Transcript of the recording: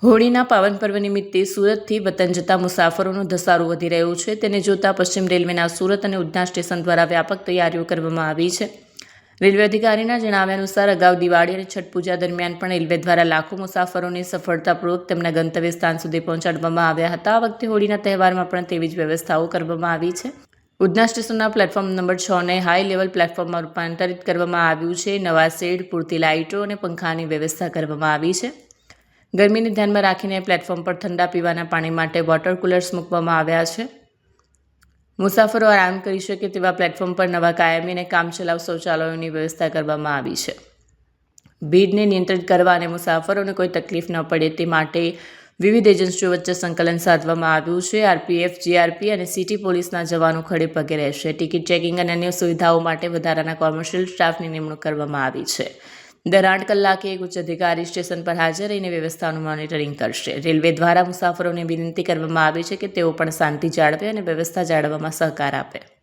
હોળીના પાવન પર્વ નિમિત્તે સુરતથી વતન જતા મુસાફરોનો ધસારો વધી રહ્યો છે. તેને જોતા પશ્ચિમ રેલવેના સુરત અને ઉધના સ્ટેશન દ્વારા વ્યાપક તૈયારીઓ કરવામાં આવી છે. રેલવે અધિકારીના જણાવ્યા અનુસાર અગાઉ દિવાળી અને છઠ પૂજા દરમિયાન પણ રેલવે દ્વારા લાખો મુસાફરોને સફળતાપૂર્વક તેમના ગંતવ્ય સ્થાન સુધી પહોંચાડવામાં આવ્યા હતા. આ વખતે હોળીના તહેવારમાં પણ તેવી જ વ્યવસ્થાઓ કરવામાં આવી છે. ઉધના સ્ટેશનના પ્લેટફોર્મ નંબર 6ને હાઈ લેવલ પ્લેટફોર્મમાં રૂપાંતરિત કરવામાં આવ્યું છે. નવા શેડ, પૂરતી લાઇટો અને પંખાની વ્યવસ્થા કરવામાં આવી છે. ગરમીને ધ્યાનમાં રાખીને પ્લેટફોર્મ પર ઠંડા પીવાના પાણી માટે વોટર કુલર્સ મૂકવામાં આવ્યા છે. મુસાફરો આરામ કરી શકે તેવા પ્લેટફોર્મ પર નવા કાયમી અને કામચલાઉ શૌચાલયોની વ્યવસ્થા કરવામાં આવી છે. ભીડને નિયંત્રિત કરવા અને મુસાફરોને કોઈ તકલીફ ન પડે તે માટે વિવિધ એજન્સીઓ વચ્ચે સંકલન સાધવામાં આવ્યું છે. આરપીએફ, જીઆરપી અને સિટી પોલીસના જવાનો ખડે પગે રહેશે. ટિકિટ ચેકિંગ અને અન્ય સુવિધાઓ માટે વધારાના કોમર્શિયલ સ્ટાફની નિમણૂક કરવામાં આવી છે. દર 8 કલાકે એક ઉચ્ચ અધિકારી સ્ટેશન પર હાજર રહીને વ્યવસ્થાનું મોનિટરિંગ કરશે. રેલવે દ્વારા મુસાફરોને વિનંતી કરવામાં આવી છે કે તેઓ પણ શાંતિ જાળવે અને વ્યવસ્થા જાળવવામાં સહકાર આપે.